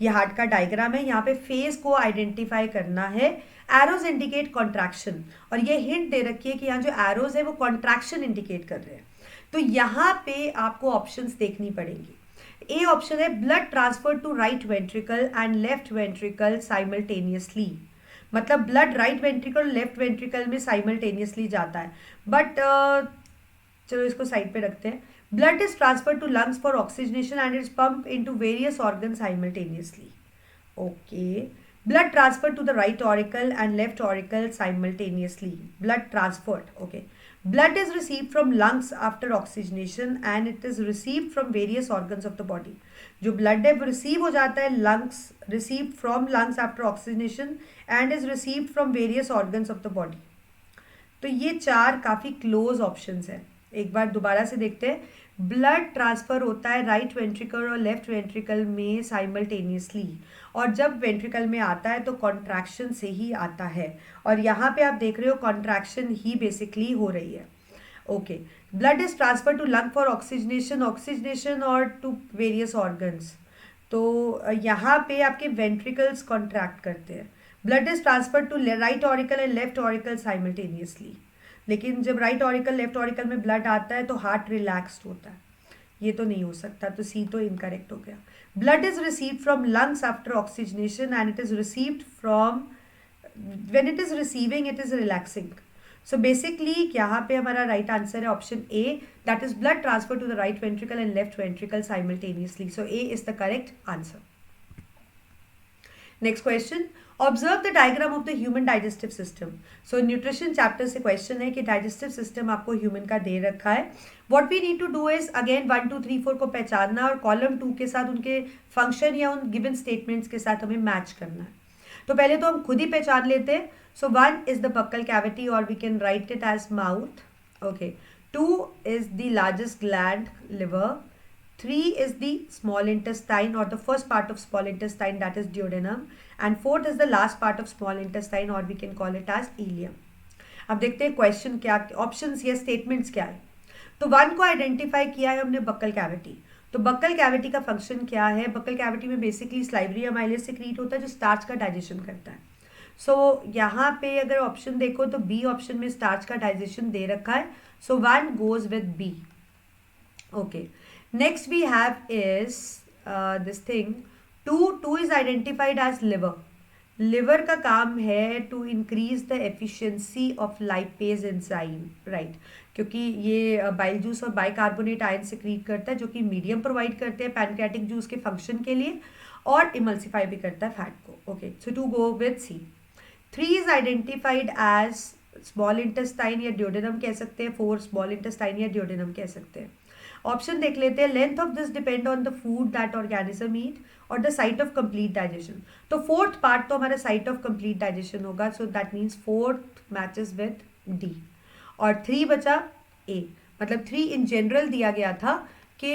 ये हार्ट का डायग्राम है, यहाँ पे फेज को आइडेंटिफाई करना है। एरोज इंडिकेट कॉन्ट्रैक्शन, और ये हिंट दे रखी है कि यहाँ जो एरोज है वो कॉन्ट्रैक्शन इंडिकेट कर रहे हैं। तो यहाँ पे आपको ऑप्शंस देखनी पड़ेंगी। ए ऑप्शन है blood transfer to right ventricle and left ventricle simultaneously, मतलब ब्लड राइट वेंट्रिकल और लेफ्ट वेंट्रिकल में साइमल्टेनियसली जाता है। बट चलो इसको साइड पे रखते हैं। Blood is transfer to lungs for oxygenation and is pump into various organ simultaneously. Okay, blood transferred to the right auricle and left auricle simultaneously, blood transferred. Okay, blood is received from lungs after oxygenation and it is received from various organs of the body. जो blood है वो receive हो जाता है lungs, received from lungs after oxygenation and is received from various organs of the body. तो ये चार काफ़ी क्लोज ऑप्शंस हैं। एक बार दोबारा से देखते हैं। ब्लड ट्रांसफ़र होता है राइट वेंट्रिकल और लेफ्ट वेंट्रिकल में साइमल्टेनियसली, और जब वेंट्रिकल में आता है तो कॉन्ट्रैक्शन से ही आता है, और यहाँ पे आप देख रहे हो कॉन्ट्रैक्शन ही बेसिकली हो रही है। Okay, blood is transfer to lung for oxygenation और टू वेरियस ऑर्गन्स। तो यहाँ पे आपके वेंट्रिकल्स कॉन्ट्रैक्ट करते हैं। Blood is transfer to right auricle and left auricle simultaneously, लेकिन जब राइट ऑरिकल लेफ्ट ऑरिकल में ब्लड आता है तो हार्ट रिलैक्स्ड होता है। ये तो नहीं हो सकता, तो सी तो इनकरेक्ट हो गया। Blood is received from lungs after oxygenation and it is received from, when it is receiving it is relaxing. So basically यहाँ पे हमारा राइट आंसर है option A, that is blood transfer to the right ventricle and left ventricle simultaneously. So A is the correct answer. Next question, observe the diagram of the human digestive system. So nutrition chapter से question है कि digestive system आपको human का दे रखा है। What we need to do is again 1 2 3 4 को पहचानना और कॉलम 2 के साथ उनके फंक्शन या उन गिवन स्टेटमेंट्स के साथ हमें मैच करना है। तो पहले तो हम खुद ही पहचान लेते हैं। So 1 is the buccal cavity और we can write it as mouth. Okay, 2 is the largest gland, liver. 3 is the small intestine or the first part of small intestine, that is duodenum. And 4th is the last part of small intestine or we can call it as ileum. अब देखते हैं question क्या, options या statements क्या है। तो 1 को identify किया है हमने बक्कल कैविटी। तो बक्कल कैविटी का फंक्शन क्या है? बक्कल कैविटी में बेसिकली स्लाइवरी अमाइलेज सेक्रीट होता है जो स्टार्च का डाइजेशन करता है। सो यहाँ पे अगर ऑप्शन देखो तो बी ऑप्शन में स्टार्च का डाइजेशन दे रखा है। सो 1 goes with B. Okay. Next we have is this thing 2 is identified as liver. Liver का काम है to increase the efficiency of lipase enzyme, right, क्योंकि ये बाइल जूस और बाइकार्बोनेट आयन सिक्रीट करता है जो कि मीडियम प्रोवाइड करते हैं पैनक्रियाटिक जूस के फंक्शन के लिए, और इमल्सिफाई भी करता है फैट को। Okay, so 2 go with C. 3 is identified as small intestine या ड्यूडेनम कह सकते हैं, 4 स्मॉल इंटेस्टाइन या ड्यूडेनम कह सकते हैं। ऑप्शन देख लेते हैं। Length of this depend on the food that organism eat और the site of complete digestion. तो 4th पार्ट तो हमारा साइट ऑफ कंप्लीट डाइजेशन होगा, so that means 4th matches with D, और 3 बचा ए। मतलब 3 इन जनरल दिया गया था कि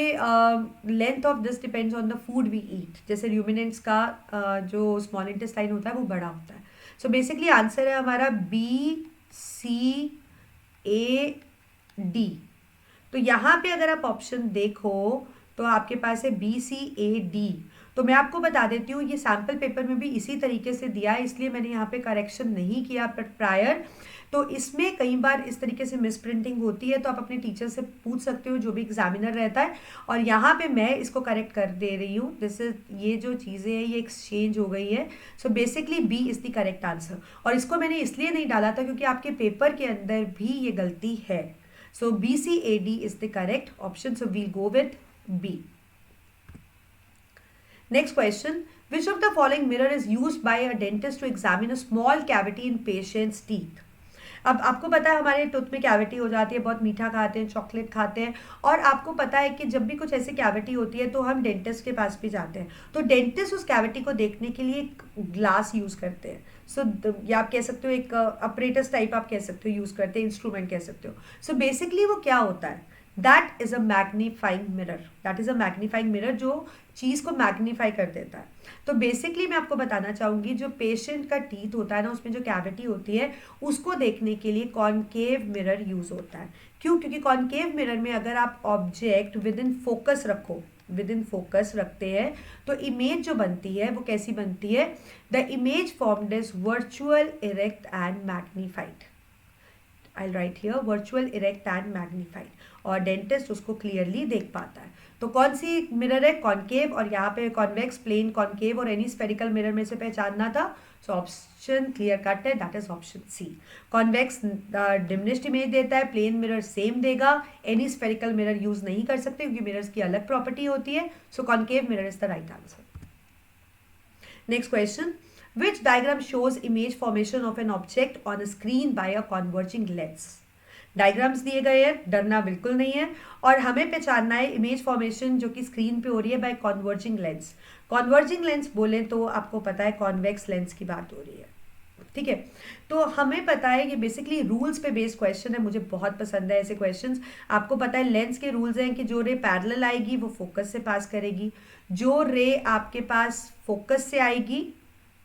length of this depends on the food we eat, जैसे र्यूमिनेंट्स का जो स्मॉल इंटेस्टाइन होता है वो बड़ा होता है। सो बेसिकली आंसर है हमारा बी सी ए डी। तो यहाँ पे अगर आप ऑप्शन देखो तो आपके पास है बी सी ए डी। तो मैं आपको बता देती हूँ ये सैम्पल पेपर में भी इसी तरीके से दिया है, इसलिए मैंने यहाँ पे करेक्शन नहीं किया प्रायर। तो इसमें कई बार इस तरीके से मिस प्रिंटिंग होती है, तो आप अपने टीचर से पूछ सकते हो जो भी एग्जामिनर रहता है, और यहाँ पे मैं इसको करेक्ट कर दे रही हूँ। दिस इज, ये जो चीज़ें हैं ये एक्सचेंज हो गई है। So basically B is the correct answer, और इसको मैंने इसलिए नहीं डाला था क्योंकि आपके पेपर के अंदर भी ये गलती है। So B C A D is the correct option, so we'll go with B. Next question, which of the following mirror is used by a dentist to examine a small cavity in patient's teeth? अब आपको पता है हमारे tooth में cavity हो जाती है, बहुत मीठा खाते हैं, चॉकलेट खाते हैं, और आपको पता है कि जब भी कुछ ऐसी कैविटी होती है तो हम डेंटिस्ट के पास भी जाते हैं, तो डेंटिस्ट उस कैविटी को देखने के लिए एक ग्लास यूज़ करते हैं। सो या आप कह सकते हो एक अपरेटस टाइप आप कह सकते हो यूज़ करते हैं, इंस्ट्रूमेंट कह सकते हो। सो बेसिकली वो क्या होता है, that is a magnifying mirror, that is a magnifying mirror जो चीज़ को मैग्नीफाई कर देता है। तो बेसिकली मैं आपको बताना चाहूँगी जो पेशेंट का टीथ होता है ना, उसमें जो कैविटी होती है उसको देखने के लिए कॉनकेव मिरर यूज़ होता है। क्यों? क्योंकि कॉनकेव मिरर में अगर आप ऑब्जेक्ट विद इन फोकस रखो, विद इन फोकस रखते हैं, तो इमेज जो बनती है वो कैसी बनती है, the image formed is virtual, erect and magnified. I'll write here virtual, erect and magnified, और डेंटिस्ट उसको क्लियरली देख पाता है। तो कौन सी मिरर है, कॉनकेव, और यहाँ पे कॉन्वेक्स, प्लेन, कॉनकेव और एनी स्फेरिकल मिरर में से पहचानना था। सो ऑप्शन क्लियर कट है, that is option C. Convex diminished image देता है, प्लेन मिरर सेम देगा, एनी स्फेरिकल मिरर यूज नहीं कर सकते क्योंकि मिरर्स की अलग प्रॉपर्टी होती है। So concave mirror is the right answer. Next question, which diagram shows image formation of an object on a screen by a converging lens? Diagrams दिए गए हैं, डरना बिल्कुल नहीं है, और हमें पहचानना है इमेज फॉर्मेशन जो कि स्क्रीन पे हो रही है by converging lens. Converging lens बोले तो आपको पता है कॉन्वेक्स लेंस की बात हो रही है, ठीक है। तो हमें पता है कि बेसिकली रूल्स पे बेस्ड क्वेश्चन है, मुझे बहुत पसंद है ऐसे क्वेश्चंस। आपको पता है लेंस के रूल्स हैं कि जो रे पैरेलल आएगी वो फोकस से पास करेगी, जो रे आपके पास फोकस से आएगी,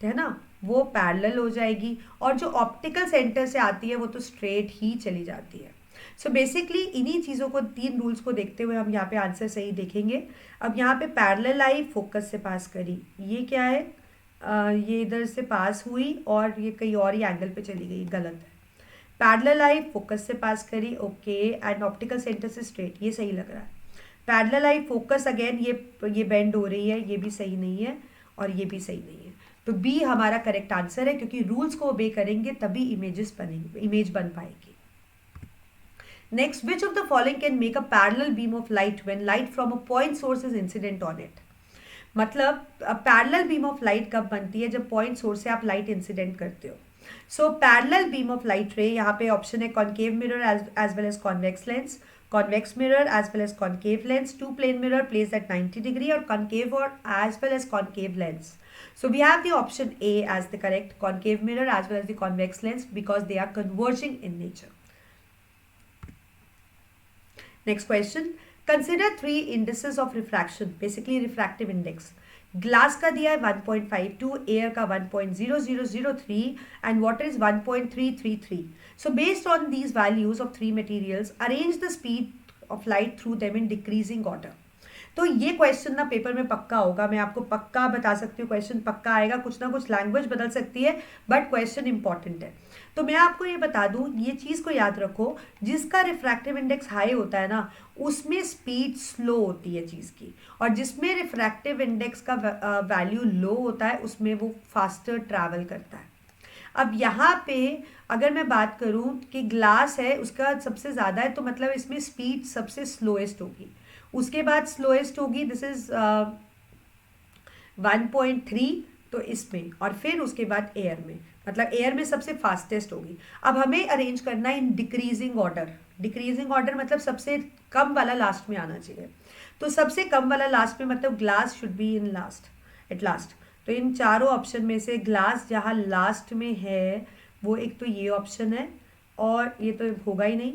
है ना, वो पैरेलल हो जाएगी, और जो ऑप्टिकल सेंटर से आती है वो तो स्ट्रेट ही चली जाती है। सो बेसिकली इन्हीं चीज़ों को, तीन रूल्स को देखते हुए हम यहाँ पे आंसर सही देखेंगे। अब यहाँ पे पैरेलल आई, फोकस से पास करी, ये क्या है, ये इधर से पास हुई और ये कहीं और ही एंगल पे चली गई, गलत है। पैरेलल आई, फोकस से पास करी, ओके, एंड ऑप्टिकल सेंटर से स्ट्रेट, ये सही लग रहा है। पैरेलल आई, फोकस अगेन, ये बेंड हो रही है, ये भी सही नहीं है और ये भी सही नहीं है। तो बी हमारा करेक्ट आंसर है, क्योंकि रूल्स को ओबे करेंगे तभी इमेजेस बनेंगे, इमेज बन पाएगी। Next, which of the following can make a parallel beam of light when light from a point source is incident on it? मतलब पैरेलल बीम ऑफ लाइट कब बनती है, जब पॉइंट सोर्स से आप लाइट इंसिडेंट करते हो। So parallel beam of light ray, यहाँ पे ऑप्शन है concave mirror as well as convex lens, convex mirror as well as concave lens, two plane mirror placed at 90 degree, or concave or as well as concave lens. So we have the option A as the correct, concave mirror as well as the convex lens, because they are converging in nature. Next question, consider three indices of refraction, basically refractive index. Glass का दिया है 1.52, air का 1.0003 and water is 1.333. So based on these values of three materials arrange the speed of light through them in decreasing order. तो ये question ना paper में पक्का होगा, मैं आपको पक्का बता सकती हूँ, क्वेश्चन पक्का आएगा, कुछ ना कुछ लैंग्वेज बदल सकती है बट क्वेश्चन इंपॉर्टेंट है। तो मैं आपको ये बता दूँ, ये चीज़ को याद रखो, जिसका रिफ्रैक्टिव इंडेक्स हाई होता है ना उसमें स्पीड स्लो होती है चीज़ की, और जिसमें रिफ्रैक्टिव इंडेक्स का वैल्यू लो होता है उसमें वो फास्टर ट्रैवल करता है। अब यहाँ पे अगर मैं बात करूँ कि ग्लास है उसका सबसे ज़्यादा है, तो मतलब इसमें स्पीड सबसे स्लोएस्ट होगी, उसके बाद स्लोएस्ट होगी, दिस इज 1.3, तो इसमें, और फिर उसके बाद एयर में, मतलब एयर में सबसे फास्टेस्ट होगी। अब हमें अरेंज करना है in decreasing order, decreasing order मतलब सबसे कम वाला लास्ट में आना चाहिए, तो सबसे कम वाला लास्ट में, मतलब glass should be in last, at last. तो इन चारों ऑप्शन में से ग्लास जहाँ लास्ट में है वो एक तो ये ऑप्शन है, और ये तो होगा ही नहीं,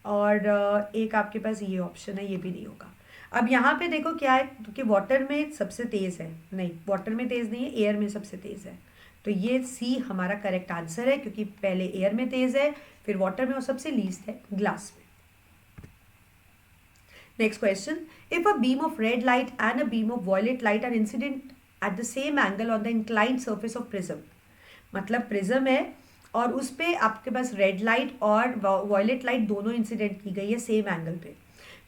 और एक आपके पास ये ऑप्शन है, ये भी नहीं होगा। अब यहाँ पे देखो क्या है, क्योंकि वाटर में सबसे तेज़ है, नहीं वाटर में तेज़ नहीं है, एयर में सबसे तेज़ है, तो ये सी हमारा करेक्ट आंसर है, क्योंकि पहले एयर में तेज़ है, फिर वाटर में, और सबसे लीस्ट है ग्लास में। Next question, if a beam of red light and a beam of violet light are incident at the same angle on the inclined surface of prism, मतलब प्रिज्म है और उस पर आपके पास रेड लाइट और वॉयलेट लाइट दोनों incident की गई है सेम एंगल पे।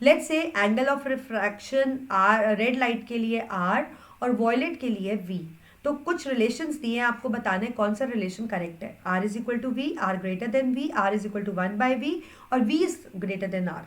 Let's say angle of refraction r, red light के लिए आर और वॉयलेट के लिए वी। तो कुछ रिलेशंस दिए हैं, आपको बताना है कौन सा रिलेशन करेक्ट है। R is equal to v, r greater than v, r is equal to 1/v और v is greater than r.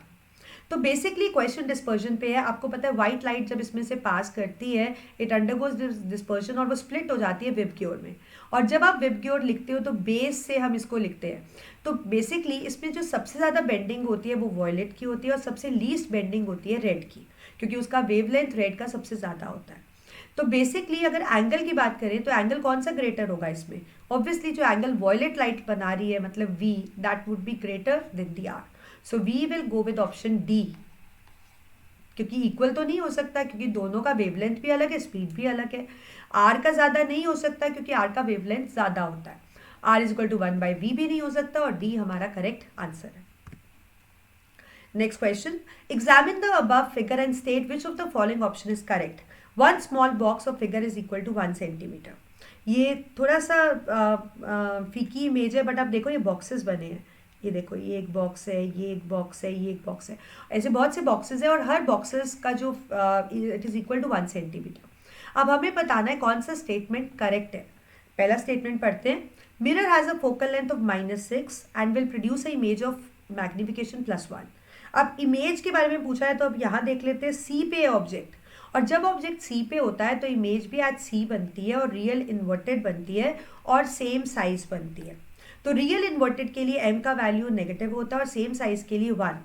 तो बेसिकली क्वेश्चन डिस्पर्जन पे है। आपको पता है व्हाइट लाइट जब इसमें से पास करती है इट अंडरगोज डिस्पर्जन और वो स्प्लिट हो जाती है विबग्योर में। और जब आप विबग्योर लिखते हो तो बेस से हम इसको लिखते हैं। तो बेसिकली इसमें जो सबसे ज़्यादा बेंडिंग होती है वो वॉयलेट की होती है और सबसे लीस्ट बेंडिंग होती है रेड की, क्योंकि उसका वेवलेंथ रेड का सबसे ज़्यादा होता है। तो बेसिकली अगर एंगल की बात करें तो एंगल कौन सा ग्रेटर होगा इसमें? ऑब्वियसली जो एंगल वॉयलेट लाइट बना रही है मतलब v, that would be greater than the r. So we will go with option D, क्योंकि इक्वल तो नहीं हो सकता क्योंकि दोनों का वेवलेंथ भी अलग है, स्पीड भी अलग है। आर का ज़्यादा नहीं हो सकता क्योंकि आर का वेवलेंथ ज़्यादा होता है। R is equal to 1/v भी नहीं हो सकता और डी हमारा करेक्ट आंसर है। Next question, examine the above figure and state which of the following option is correct. One small box of figure is equal to 1 centimetre. ये थोड़ा सा फीकी इमेज है बट आप देखो ये बॉक्सेस बने हैं। ये देखो ये एक बॉक्स है, ये एक बॉक्स है, ये एक बॉक्स है, ऐसे बहुत से बॉक्सेस है और हर बॉक्सेस का जो it is equal to 1 centimetre. अब हमें बताना है कौन सा स्टेटमेंट करेक्ट है। पहला स्टेटमेंट पढ़ते हैं। Mirror has a focal length of -6 and will produce a image of magnification +1। अब इमेज के बारे में पूछा है तो अब यहाँ देख लेते हैं। सी पे है ऑब्जेक्ट और जब ऑब्जेक्ट सी पे होता है तो इमेज भी एट सी बनती है और रियल इन्वर्टेड बनती है और सेम साइज बनती है। तो रियल इन्वर्टेड के लिए एम का वैल्यू नेगेटिव होता है और सेम साइज के लिए 1।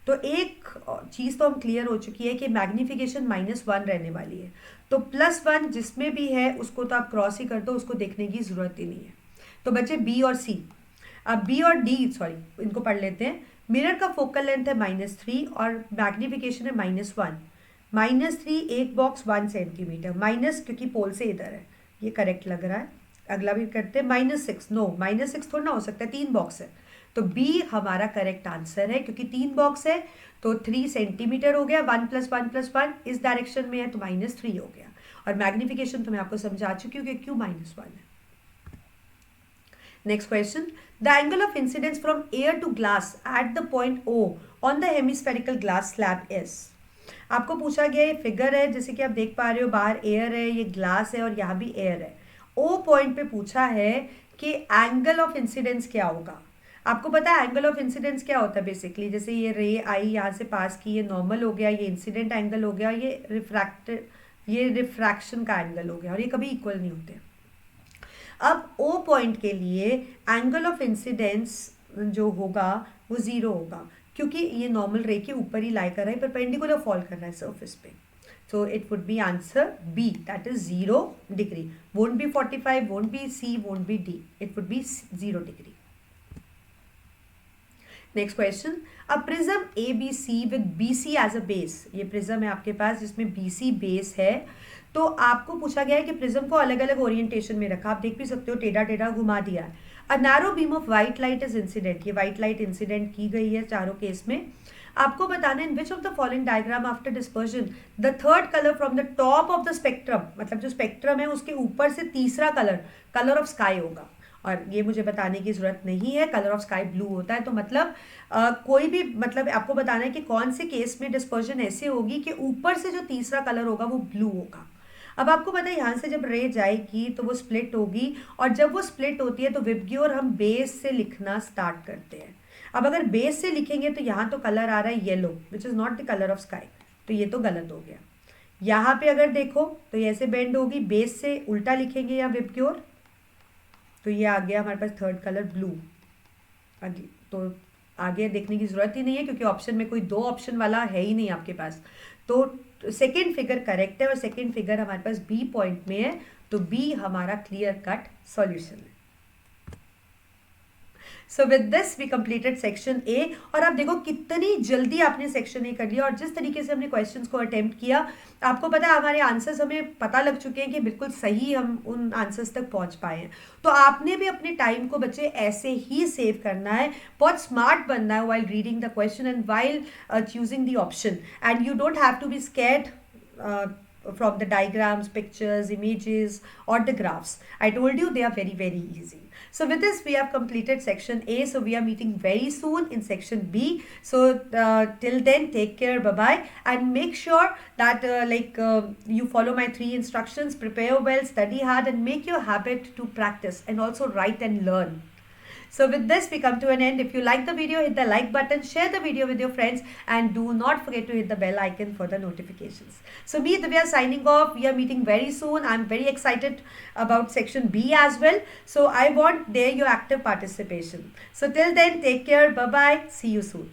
तो एक चीज़ तो हम क्लियर हो चुकी है कि मैग्निफिकेशन -1 रहने वाली है। तो +1 जिसमें भी है उसको तो आप क्रॉस ही कर दो, उसको देखने की ज़रूरत ही नहीं है। तो बचे बी और सी। अब बी और डी सॉरी इनको पढ़ लेते हैं। मिरर का फोकल लेंथ है -3 और मैग्निफिकेशन है -1। -3 एक बॉक्स 1 सेंटीमीटर, माइनस क्योंकि पोल से इधर है, ये करेक्ट लग रहा है। अगला भी करते हैं -6। नो -6 थोड़ा ना हो सकता है, 3 बॉक्स है। तो बी हमारा करेक्ट आंसर है क्योंकि 3 बॉक्स है तो 3 सेंटीमीटर हो गया। 1 + 1 + 1 इस डायरेक्शन में है तो -3 हो गया। और मैग्निफिकेशन तो मैं आपको समझा चुकी हूँ कि क्यों -1 है। Next question. The angle of incidence from air to glass at the point O on the hemispherical glass slab is. आपको पूछा गया ये फिगर है जैसे कि आप देख पा रहे हो, बाहर एयर है, ये ग्लास है और यहाँ भी एयर है। ओ पॉइंट पे पूछा है कि एंगल ऑफ इंसिडेंस क्या होगा। आपको पता है एंगल ऑफ इंसिडेंस क्या होता है बेसिकली, जैसे ये रे आई यहाँ से पास की, ये नॉर्मल हो गया, ये इंसिडेंट एंगल हो गया, ये रिफ्रैक्शन का एंगल हो गया और ये कभी इक्वल नहीं होते। अब ओ पॉइंट के लिए एंगल ऑफ इंसिडेंस जो होगा वो 0 होगा क्योंकि ये नॉर्मल रे के ऊपर ही लाई कर रहा है, परपेंडिकुलर फॉल कर रहा है सरफेस पे। So it would be answer B, that is 0 degree. Won't be 45, won't be C, won't be D, it would be 0 degree. Next question, a prism A B C with B C as a base. ये prism है आपके पास जिसमें B C base है। तो आपको पूछा गया है कि प्रिज्म को अलग अलग ओरिएंटेशन में रखा। आप देख भी सकते हो टेढ़ा टेढ़ा घुमा दिया है। A narrow beam of white light is incident. ये व्हाइट लाइट इंसिडेंट की गई है चारों केस में। आपको बताना है in which of the following diagram after dispersion the third colour from the top of the spectrum, मतलब जो स्पेक्ट्रम है उसके ऊपर से तीसरा कलर ऑफ स्काई होगा। और ये मुझे बताने की जरूरत नहीं है, कलर ऑफ स्काई ब्लू होता है। तो मतलब कोई भी मतलब आपको बताना है कि कौन से केस में डिस्पर्जन ऐसे होगी कि ऊपर से जो तीसरा कलर होगा वो ब्लू होगा। अब आपको पता है यहाँ से जब रे जाएगी तो वो स्प्लिट होगी और जब वो स्प्लिट होती है तो विबग्योर हम बेस से लिखना स्टार्ट करते हैं। अब अगर बेस से लिखेंगे तो यहाँ तो कलर आ रहा है yellow which is not the colour of sky, तो ये तो गलत हो गया। यहाँ पे अगर देखो तो ये ऐसे बेंड होगी, बेस से उल्टा लिखेंगे या विबग्योर तो ये आ गया हमारे पास थर्ड कलर ब्लू। आगे तो आगे देखने की जरूरत ही नहीं है क्योंकि ऑप्शन में कोई 2 ऑप्शन वाला है ही नहीं आपके पास। तो सेकेंड फिगर करेक्ट है और सेकेंड फिगर हमारे पास बी पॉइंट में है, तो बी हमारा क्लियर कट सॉल्यूशन है। So with this we completed section A. और आप देखो कितनी जल्दी आपने सेक्शन ए कर लिया और जिस तरीके से हमने क्वेश्चंस को अटेम्प्ट किया, आपको पता है हमारे आंसर्स हमें पता लग चुके हैं कि बिल्कुल सही हम उन आंसर्स तक पहुंच पाए हैं। तो आपने भी अपने टाइम को बच्चे ऐसे ही सेव करना है, बहुत स्मार्ट बनना है while reading the question and while choosing the option. And you don't have to be scared from the diagrams, pictures, images or the graphs. I told you they are very, very easy. So with this we have completed section A. So we are meeting very soon in section B. So till then take care, bye bye, and make sure that you follow my 3 instructions. Prepare well, study hard and make your habit to practice and also write and learn. So with this, we come to an end. If you like the video, hit the like button, share the video with your friends, and do not forget to hit the bell icon for the notifications. So me, Divya, signing off. We are meeting very soon. I'm very excited about section B as well. So I want there your active participation. So till then, take care. Bye bye. See you soon.